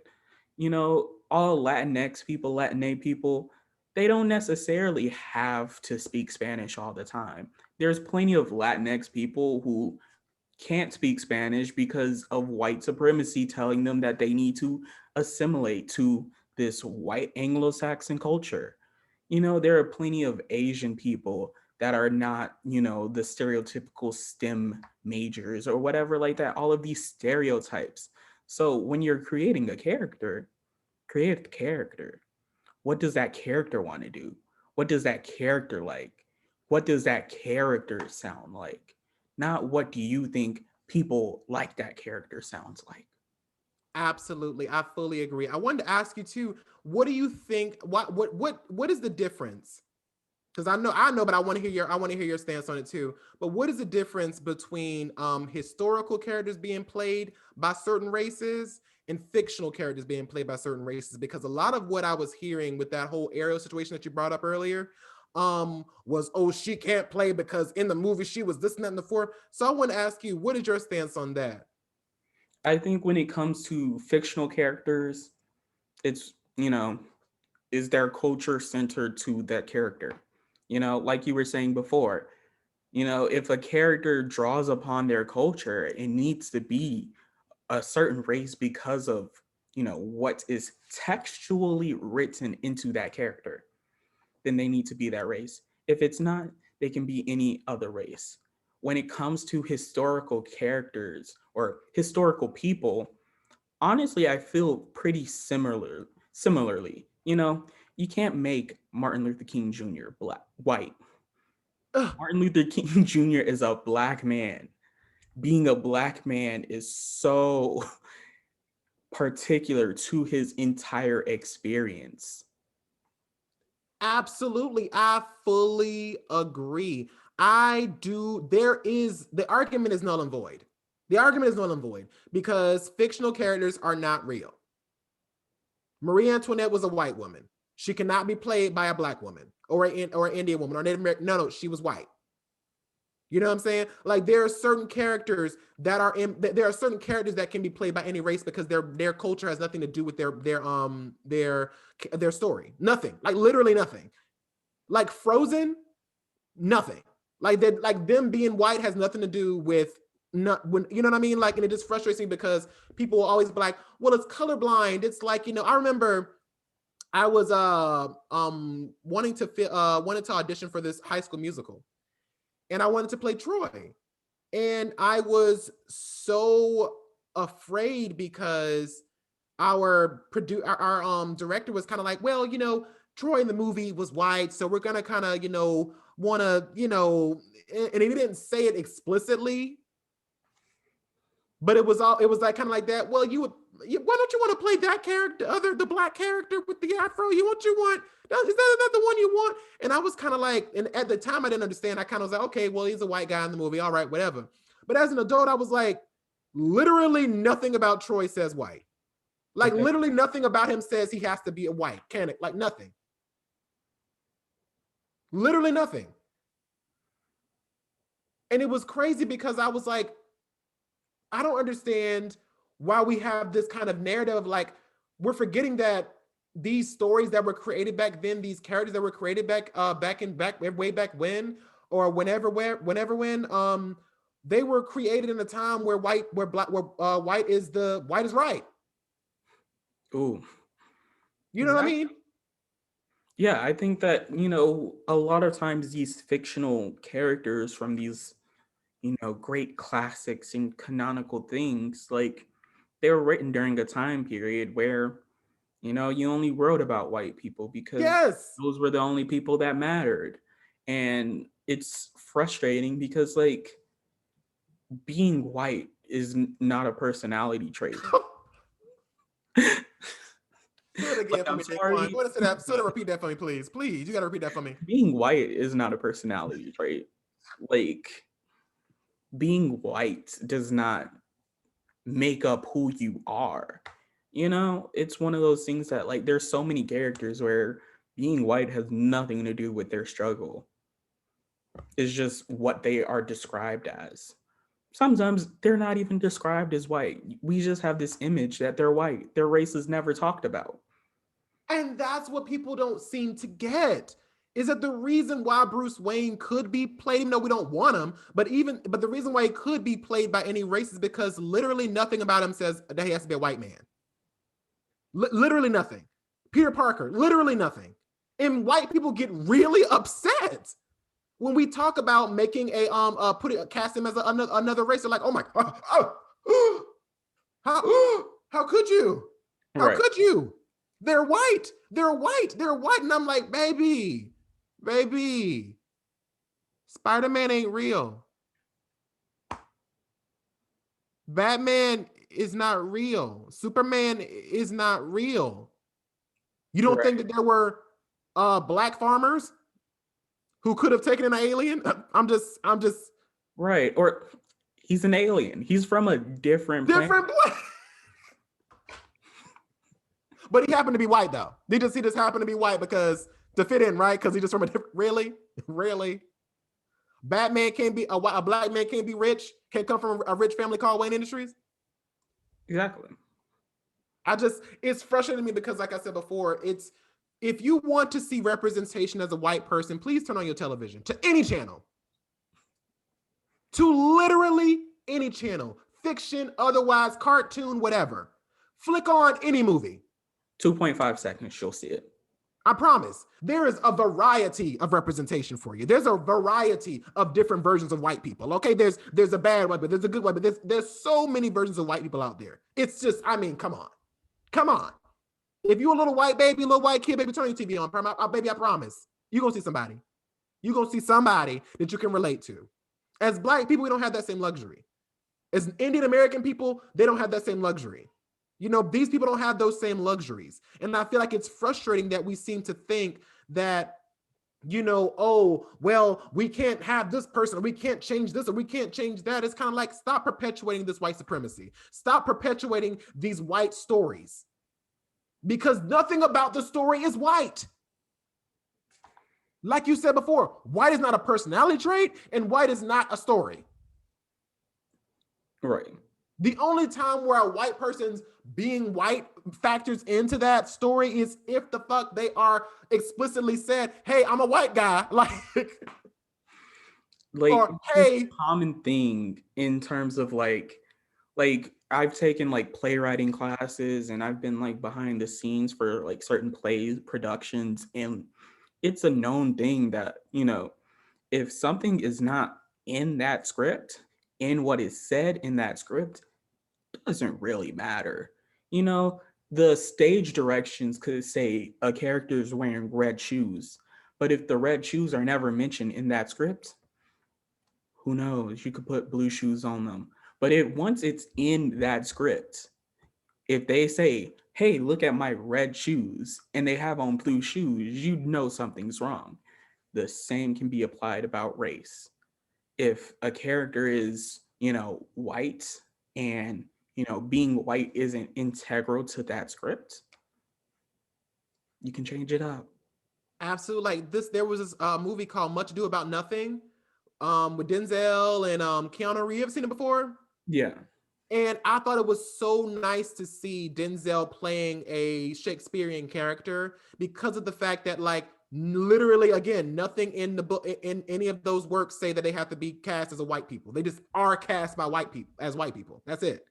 All Latinx people, Latina people, they don't necessarily have to speak Spanish all the time. There's plenty of Latinx people who can't speak Spanish because of white supremacy telling them that they need to assimilate to this white Anglo-Saxon culture. There are plenty of Asian people that are not, the stereotypical STEM majors or whatever like that, all of these stereotypes. So when you're creating a character, create the character. What does that character want to do? What does that character like? What does that character sound like? Not what do you think people like that character sounds like. absolutely, I fully agree. I wanted to ask you too, what do you think? What is the difference? Because I know, but I want to hear your stance on it too. But what is the difference between historical characters being played by certain races and fictional characters being played by certain races? Because a lot of what I was hearing with that whole Ariel situation that you brought up earlier was, oh, she can't play because in the movie she was this and that and the fourth. So I want to ask you, what is your stance on that? I think when it comes to fictional characters, it's, is their culture centered to that character? Like you were saying before, if a character draws upon their culture, it needs to be a certain race because of, what is textually written into that character, then they need to be that race. If it's not, they can be any other race. When it comes to historical characters or historical people, honestly, I feel pretty similarly. You can't make Martin Luther King Jr. White. Ugh, Martin Luther King Jr. is a Black man. Being a Black man is so particular to his entire experience. absolutely, I fully agree. I do. The argument is null and void. The argument is null and void because fictional characters are not real. Marie Antoinette was a white woman. She cannot be played by a Black woman or an Indian woman or Native American. No, she was white. You know what I'm saying? Like there are certain characters that are in. There are certain characters that can be played by any race because their culture has nothing to do with their story. Nothing. Like literally nothing. Like Frozen, nothing. Like them being white has nothing to do with not when you know what I mean. Like, and it just frustrates me because people will always be like, "Well, it's colorblind." It's like I remember I was wanted to audition for this High School Musical, and I wanted to play Troy, and I was so afraid because our director was kind of like, well, Troy in the movie was white, so we're gonna kind of want to and he didn't say it explicitly, but it was like kind of like that. Well, why don't you want to play that character, the Black character with the afro? Is that the one you want? And I was kind of like, and at the time I didn't understand. I kind of was like, okay, well, he's a white guy in the movie, all right, whatever. But as an adult, I was like, literally nothing about Troy says white. Like Okay. literally nothing about him says he has to be a white. Can it? Like nothing. Literally nothing. And it was crazy because I was like, I don't understand while we have this kind of narrative of like, we're forgetting that these stories that were created back then, these characters that were created back way back when, or when they were created in a time where white is right. Ooh, You know what I exactly. mean? Yeah, I think that, a lot of times these fictional characters from these, great classics and canonical things, like, they were written during a time period where, you only wrote about white people because Yes. those were the only people that mattered. And it's frustrating because, like, being white is not a personality trait. Say it again Like, for I'm me, Daquon. sorry, Go ahead and say that. So to repeat that for me, please. Please, you got to repeat that for me. being white is not a personality trait. Like, being white does not make up who you are. It's one of those things that, like, there's so many characters where being white has nothing to do with their struggle. It's just what they are described as. Sometimes they're not even described as white. We just have this image that they're white. Their race is never talked about. And that's what people don't seem to get. Is that the reason why Bruce Wayne could be played, even though we don't want him, but the reason why he could be played by any race is because literally nothing about him says that he has to be a white man. Literally nothing. Peter Parker, literally nothing. And white people get really upset when we talk about making cast him as another race. They're like, oh my, how could you? How Right. could you? They're white. They're white. They're white. And I'm like, baby, Spider-Man ain't real. Batman is not real. Superman is not real. You don't think Right. that there were black farmers who could have taken an alien? I'm just Right. Or he's an alien. He's from a different planet. different black. But he happened to be white though. He just happened to be white because to fit in, right? Because he just from a different. Really. Batman can't be a black man can't be rich. Can't come from a rich family called Wayne Industries. Exactly. It's frustrating to me because, like I said before, it's if you want to see representation as a white person, please turn on your television to any channel, to literally any channel, fiction, otherwise, cartoon, whatever. Flick on any movie. 2.5 seconds, you'll see it. I promise. There is a variety of representation for you. There's a variety of different versions of white people. Okay, there's a bad white, but there's a good white, but there's so many versions of white people out there. It's just, I mean, come on. If you a little white baby, little white kid, baby, turn your TV on. Baby, I promise. You're gonna see somebody. You're gonna see somebody that you can relate to. As black people, we don't have that same luxury. As Indian American people, they don't have that same luxury. These people don't have those same luxuries. And I feel like it's frustrating that we seem to think that, oh, well, we can't have this person, or we can't change this, or we can't change that. It's kind of like, stop perpetuating this white supremacy. Stop perpetuating these white stories. Because nothing about the story is white. Like you said before, white is not a personality trait, and white is not a story. Right. The only time where a white person's being white factors into that story is if the fuck they are explicitly said, hey, I'm a white guy. Or It's hey. a common thing in terms of like I've taken like playwriting classes, and I've been like behind the scenes for like certain plays productions, and it's a known thing that, if something is not in that script, in what is said in that script, doesn't really matter. The stage directions could say a character is wearing red shoes, but if the red shoes are never mentioned in that script, who knows? You could put blue shoes on them. But once it's in that script, if they say, hey, look at my red shoes, and they have on blue shoes, you know something's wrong. The same can be applied about race. If a character is, white, and, being white isn't integral to that script, you can change it up. Absolutely. Like this, there was this movie called Much Ado About Nothing with Denzel and Keanu Reeves. Seen it before? Yeah. And I thought it was so nice to see Denzel playing a Shakespearean character because of the fact that, like, literally, again, nothing in the book, in any of those works say that they have to be cast as a white people. They just are cast by white people as white people. That's it.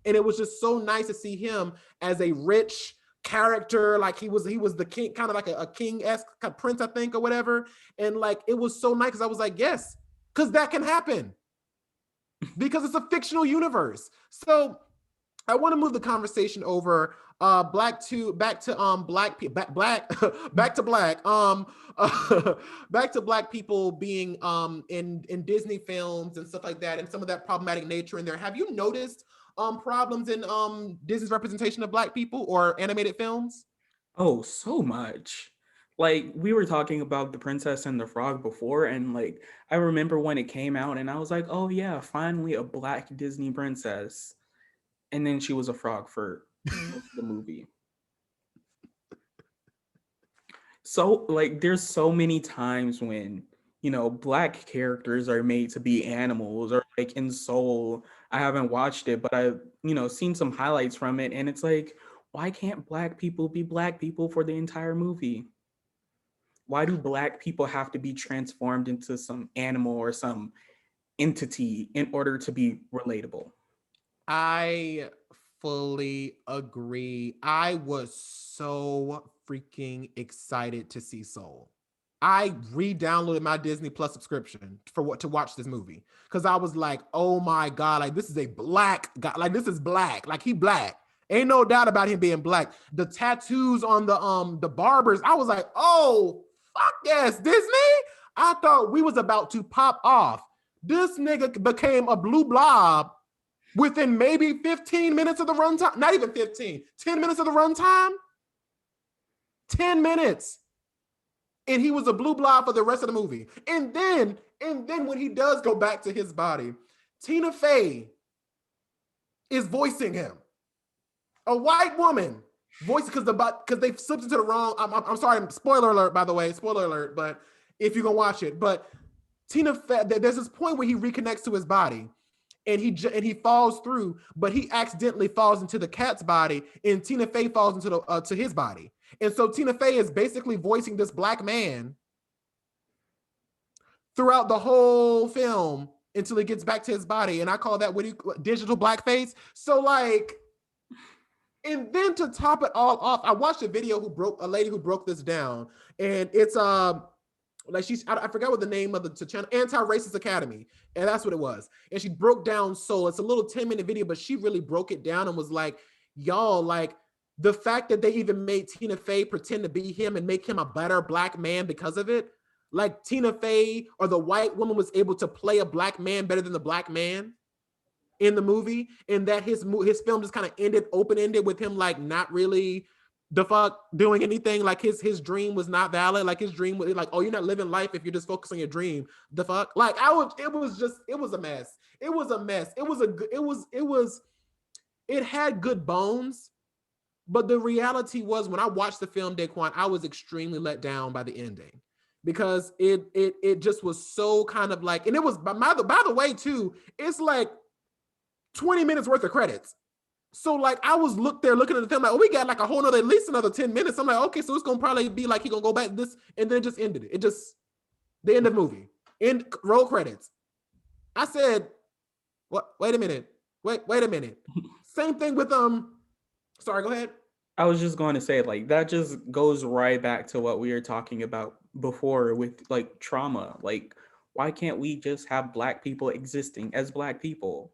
And it was just so nice to see him as a rich character, like he was the king, kind of like a king-esque prince, I think, or whatever. And like it was so nice because I was like, yes, because that can happen because it's a fictional universe. So I want to move the conversation over back to black people black back to black back to black people being in Disney films and stuff like that, and some of that problematic nature in there. Have you noticed problems in Disney's representation of black people or animated films? Oh, so much. Like we were talking about The Princess and the Frog before, and like I remember when it came out and I was like, "Oh yeah, finally a black Disney princess." And then she was a frog for most of the movie. So like there's so many times when, black characters are made to be animals, or like in Soul, I haven't watched it, but I've, seen some highlights from it, and it's like, why can't black people be black people for the entire movie? Why do black people have to be transformed into some animal or some entity in order to be relatable? I fully agree. I was so freaking excited to see Soul. I re-downloaded my Disney Plus subscription for what to watch this movie because I was like, oh my god, like this is a black guy, like this is black, like he black. Ain't no doubt about him being black. The tattoos on the barbers, I was like, oh fuck yes, Disney. I thought we was about to pop off. This nigga became a blue blob within maybe 15 minutes of the runtime. Not even 15, 10 minutes of the runtime. 10 minutes. And he was a blue blob for the rest of the movie. And then when he does go back to his body, Tina Fey is voicing him. A white woman voicing because they slipped into the wrong. I'm sorry, spoiler alert, by the way, spoiler alert. But if you're gonna watch it, but Tina Fey, there's this point where he reconnects to his body, and he falls through, but he accidentally falls into the cat's body, and Tina Fey falls into to his body. And so Tina Fey is basically voicing this black man throughout the whole film until he gets back to his body. And I call that digital blackface. So like, and then to top it all off, I watched a video a lady who broke this down, and it's like I forgot what the name of the channel, Anti-Racist Academy, and that's what it was. And she broke down Soul. It's a little 10-minute video, but she really broke it down and was like, y'all, like the fact that they even made Tina Fey pretend to be him and make him a better black man because of it. Like Tina Fey or the white woman was able to play a black man better than the black man in the movie, and that his film just kind of ended open-ended with him like not really the fuck doing anything. Like his dream was not valid. Like his dream was like, oh, you're not living life if you're just focused on your dream. The fuck? Like it was a mess. It was a mess. It had good bones, but the reality was when I watched the film Daquon, I was extremely let down by the ending because it just was so kind of like, and it was by the way too, it's like 20 minutes worth of credits. So like I was looking at the film like, oh, we got like a whole nother, at least another 10 minutes. I'm like, okay, so it's gonna probably be like he gonna go back to this, and then it just ended. It just the end of the movie. End roll credits. I said, what? Wait a minute. Wait a minute. Same thing with sorry, go ahead. I was just going to say, like, that just goes right back to what we were talking about before with like trauma. Like, why can't we just have black people existing as black people?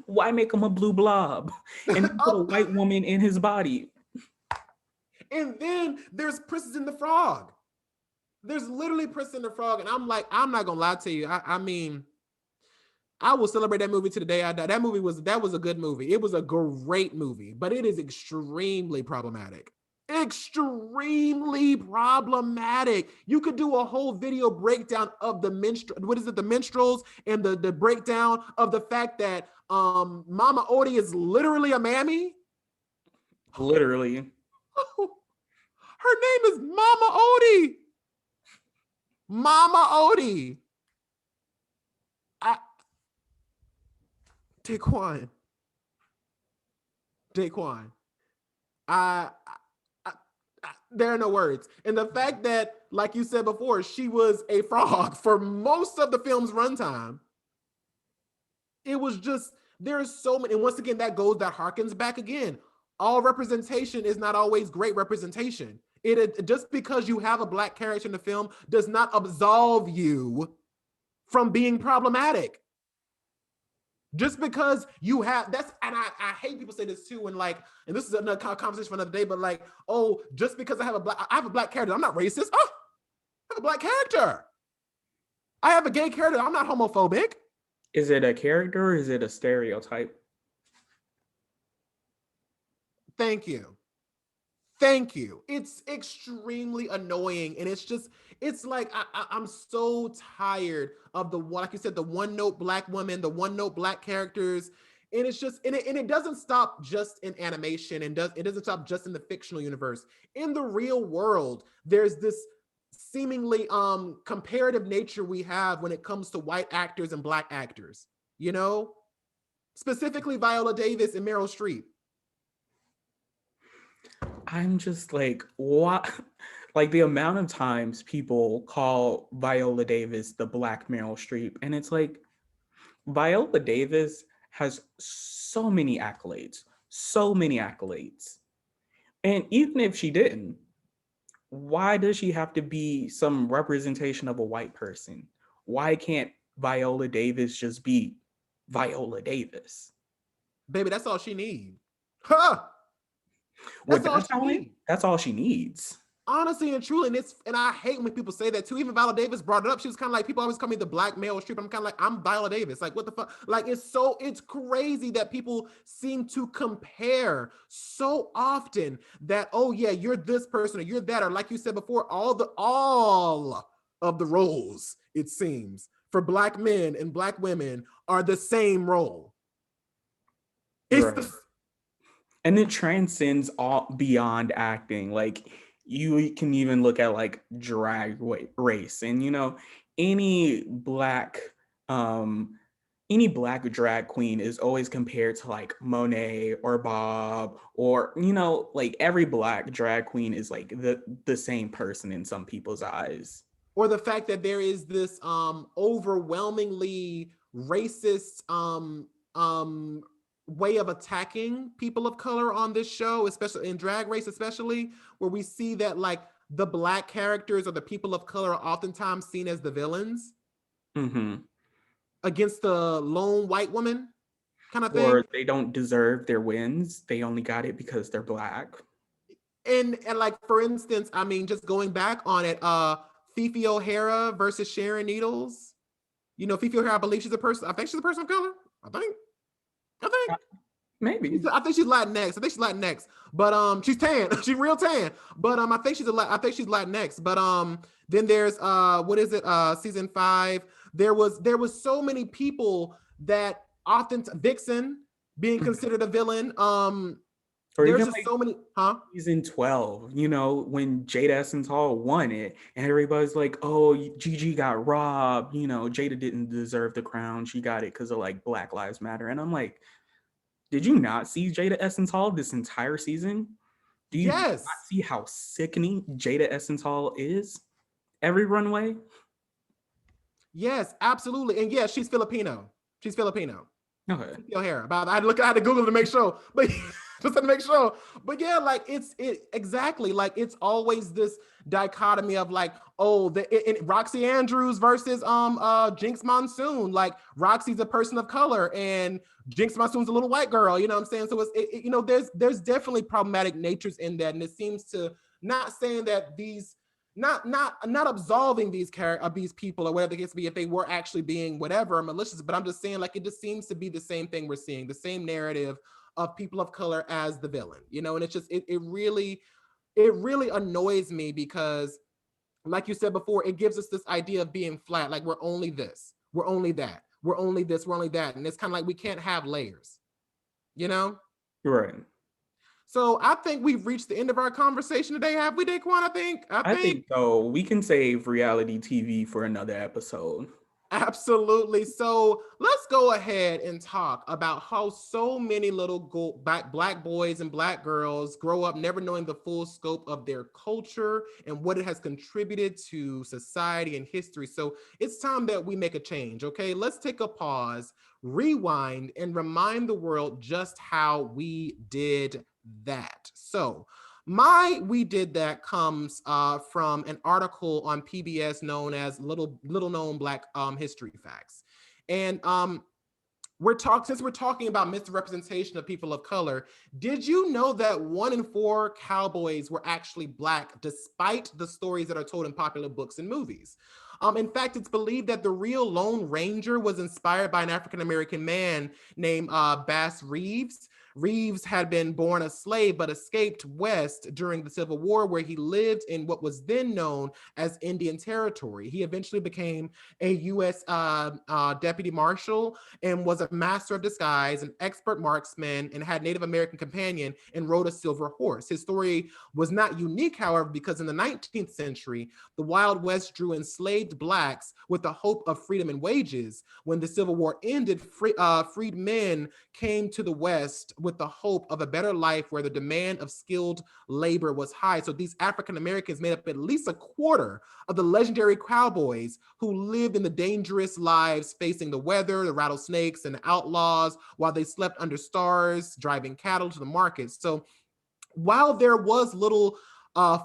Why make him a blue blob and then put a white woman in his body? And then there's Princess and the Frog. There's literally Princess and the Frog, and I'm like, I'm not gonna lie to you. I mean, I will celebrate that movie to the day I die. That was a good movie. It was a great movie, but it is extremely problematic. Extremely problematic. You could do a whole video breakdown of the minstrels, and the breakdown of the fact that Mama Odie is literally a mammy. Literally. Her name is Mama Odie. Mama Odie. Daquon, Daquon. I, there are no words. And the fact that, like you said before, she was a frog for most of the film's runtime. It was just, there's so many. And once again, that harkens back again. All representation is not always great representation. It just because you have a Black character in the film does not absolve you from being problematic. Just because you have, that's, and I hate people say this too, and like, and this is another conversation for another day, but like, oh, just because I have a Black character, I'm not racist. Oh, I have a Black character. I have a gay character, I'm not homophobic. Is it a character or is it a stereotype? Thank you. Thank you. It's extremely annoying. And it's just, it's like, I'm so tired of the one, like you said, the one note Black women, the one note Black characters. And it's just, and it doesn't stop just in animation, and it doesn't stop just in the fictional universe. In the real world, there's this seemingly comparative nature we have when it comes to white actors and Black actors, you know, specifically Viola Davis and Meryl Streep. I'm just like, what? Like the amount of times people call Viola Davis the Black Meryl Streep, and it's like, Viola Davis has so many accolades. And even if she didn't, why does she have to be some representation of a white person? Why can't Viola Davis just be Viola Davis? Baby, that's all she needs. Huh? With that talent, that's all she needs. Honestly and truly, and I hate when people say that too. Even Viola Davis brought it up. She was kind of like, people always call me the Black Meryl Streep. I'm kind of like, I'm Viola Davis. Like, what the fuck? Like, it's crazy that people seem to compare so often that, oh yeah, you're this person or you're that, or like you said before, all of the roles, it seems, for Black men and Black women are the same role. Right. And it transcends all beyond acting. Like, you can even look at like drag race, and you know, any black drag queen is always compared to like Monet or Bob, or you know, like every Black drag queen is like the same person in some people's eyes. Or the fact that there is this overwhelmingly racist way of attacking people of color on this show, especially in Drag Race, especially where we see that like the Black characters or the people of color are oftentimes seen as the villains against the lone white woman kind of thing. Or they don't deserve their wins. They only got it because they're Black. And like, for instance, I mean, just going back on it, Fifi O'Hara versus Sharon Needles. You know, Fifi O'Hara, I believe she's a person, I think she's a person of color. I think. Maybe. I think she's Latinx. But she's tan. She's real tan. But I think she's Latinx. But then there's what is it? Season 5. There was so many people that often Vixen being considered a villain. Or there's even just like so many, season 12, you know, when Jada Essence Hall won it, and everybody's like, oh, Gigi got robbed, you know, Jada didn't deserve the crown, she got it because of like Black Lives Matter. And I'm like, did you not see Jada Essence Hall this entire season? Do you not see how sickening Jada Essence Hall is every runway? Yes, absolutely. And yeah, she's Filipino. Okay. O'Hara. I had to Google to make sure, but just to make sure. But yeah, like it's exactly like it's always this dichotomy of like, oh, Roxy Andrews versus Jinx Monsoon. Like Roxy's a person of color and Jinx Monsoon's a little white girl. You know what I'm saying? So you know, there's definitely problematic natures in that, and it seems to, not saying that these. Not absolving these people or whatever the case be, if they were actually being whatever malicious, but I'm just saying like it just seems to be the same thing we're seeing, the same narrative of people of color as the villain, you know. And it's just it really annoys me because, like you said before, it gives us this idea of being flat, like we're only this, we're only that, we're only this, we're only that, and it's kind of like we can't have layers, you know. Right. So I think we've reached the end of our conversation today, have we, Daquon? I think so. We can save reality TV for another episode. Absolutely. So let's go ahead and talk about how so many little black boys and black girls grow up never knowing the full scope of their culture and what it has contributed to society and history. So it's time that we make a change. Okay, let's take a pause, rewind, and remind the world just how we did that. So my we did that comes from an article on PBS known as little known Black history facts, and we're talking about misrepresentation of people of color. Did you know that 1 in 4 cowboys were actually Black, despite the stories that are told in popular books and movies? In fact, it's believed that the real Lone Ranger was inspired by an African American man named Bass Reeves. Reeves had been born a slave but escaped west during the Civil War, where he lived in what was then known as Indian Territory. He eventually became a U.S. Deputy Marshal and was a master of disguise, an expert marksman, and had Native American companion and rode a silver horse. His story was not unique, however, because in the 19th century, the Wild West drew enslaved Blacks with the hope of freedom and wages. When the Civil War ended, freed men came to the West with the hope of a better life where the demand of skilled labor was high. So these African Americans made up at least a quarter of the legendary cowboys who lived in the dangerous lives facing the weather, the rattlesnakes, and the outlaws while they slept under stars, driving cattle to the markets. So while there was little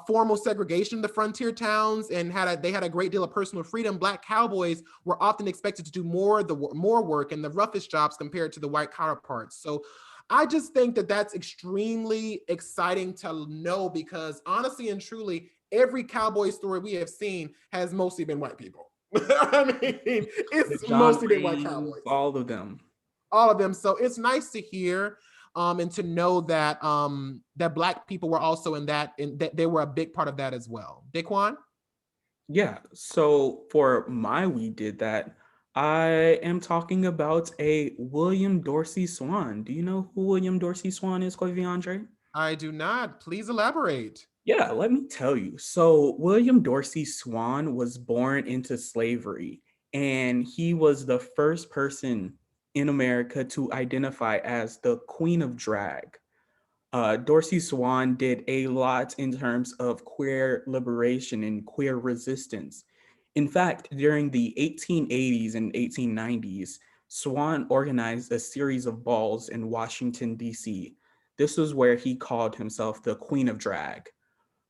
formal segregation in the frontier towns and they had a great deal of personal freedom, Black cowboys were often expected to do more work and the roughest jobs compared to the white counterparts. So I just think that that's extremely exciting to know, because honestly and truly, every cowboy story we have seen has mostly been white people. I mean, The it's John mostly been white Wayne, cowboys, all of them. all of them. So it's nice to hear and to know that that Black people were also in that they were a big part of that as well. Daquon? Yeah. So for my we did that, I am talking about a William Dorsey Swan. Do you know who William Dorsey Swan is, Quaviondre? I do not. Please elaborate. Yeah, let me tell you. So, William Dorsey Swan was born into slavery, and he was the first person in America to identify as the Queen of Drag. Dorsey Swan did a lot in terms of queer liberation and queer resistance. In fact, during the 1880s and 1890s, Swan organized a series of balls in Washington, D.C. This was where he called himself the Queen of Drag.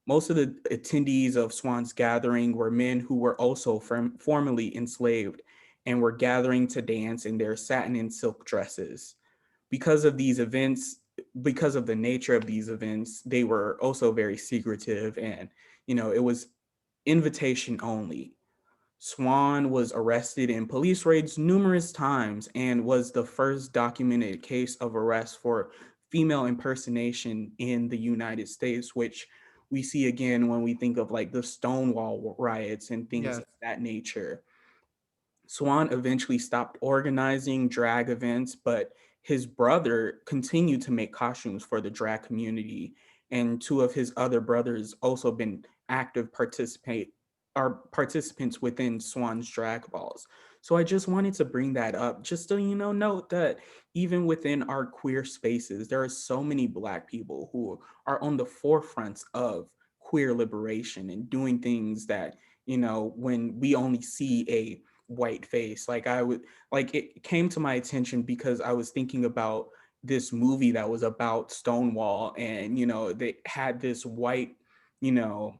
Most of the attendees of Swan's gathering were men who were also formerly enslaved and were gathering to dance in their satin and silk dresses. Because of these events, because of the nature of these events, they were also very secretive, and it was invitation only. Swan was arrested in police raids numerous times and was the first documented case of arrest for female impersonation in the United States, which we see again when we think of like the Stonewall riots and things Yes. of that nature. Swan eventually stopped organizing drag events, but his brother continued to make costumes for the drag community, and two of his other brothers also been active participants within Swan's drag balls. So I just wanted to bring that up, just to note that even within our queer spaces, there are so many Black people who are on the forefronts of queer liberation and doing things that when we only see a white face. Like I would like it came to my attention because I was thinking about this movie that was about Stonewall, and they had this white, you know,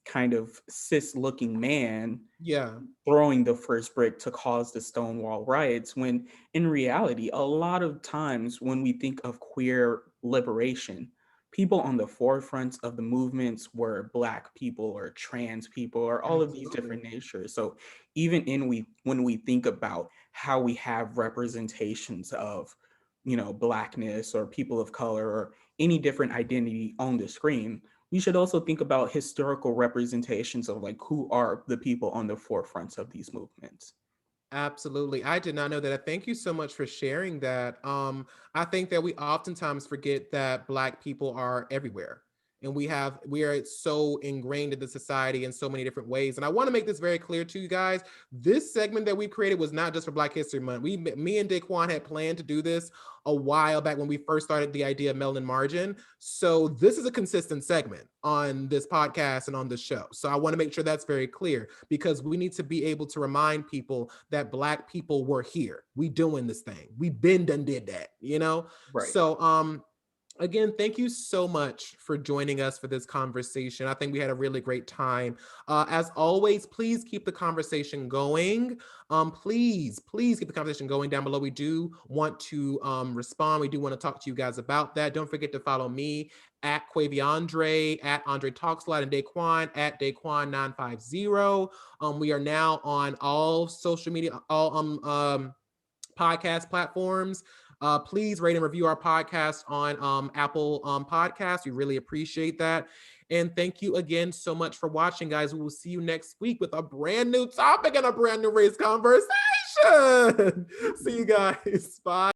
kind of cis looking man Yeah. throwing the first brick to cause the Stonewall riots, when in reality, a lot of times when we think of queer liberation, people on the forefront of the movements were Black people or trans people or all of these Absolutely. different natures. So even when we think about how we have representations of Blackness or people of color or any different identity on the screen, we should also think about historical representations of like who are the people on the forefronts of these movements. Absolutely. I did not know that. Thank you so much for sharing that. I think that we oftentimes forget that Black people are everywhere. And we are so ingrained in the society in so many different ways. And I want to make this very clear to you guys. This segment that we created was not just for Black History Month. Me and Daquon had planned to do this a while back when we first started the idea of Melanin Margin. So this is a consistent segment on this podcast and on the show. So I want to make sure that's very clear, because we need to be able to remind people that Black people were here. We doing this thing. We been done did that, Right. So again, thank you so much for joining us for this conversation. I think we had a really great time. As always, please keep the conversation going. Please keep the conversation going down below. We do want to respond. We do want to talk to you guys about that. Don't forget to follow me at Quaviondre, at Andre Talks a Lot, and Daquon at Daquon950. We are now on all social media, all podcast platforms. Please rate and review our podcast on Apple Podcasts. We really appreciate that. And thank you again so much for watching, guys. We will see you next week with a brand new topic and a brand new race conversation. See you guys. Bye.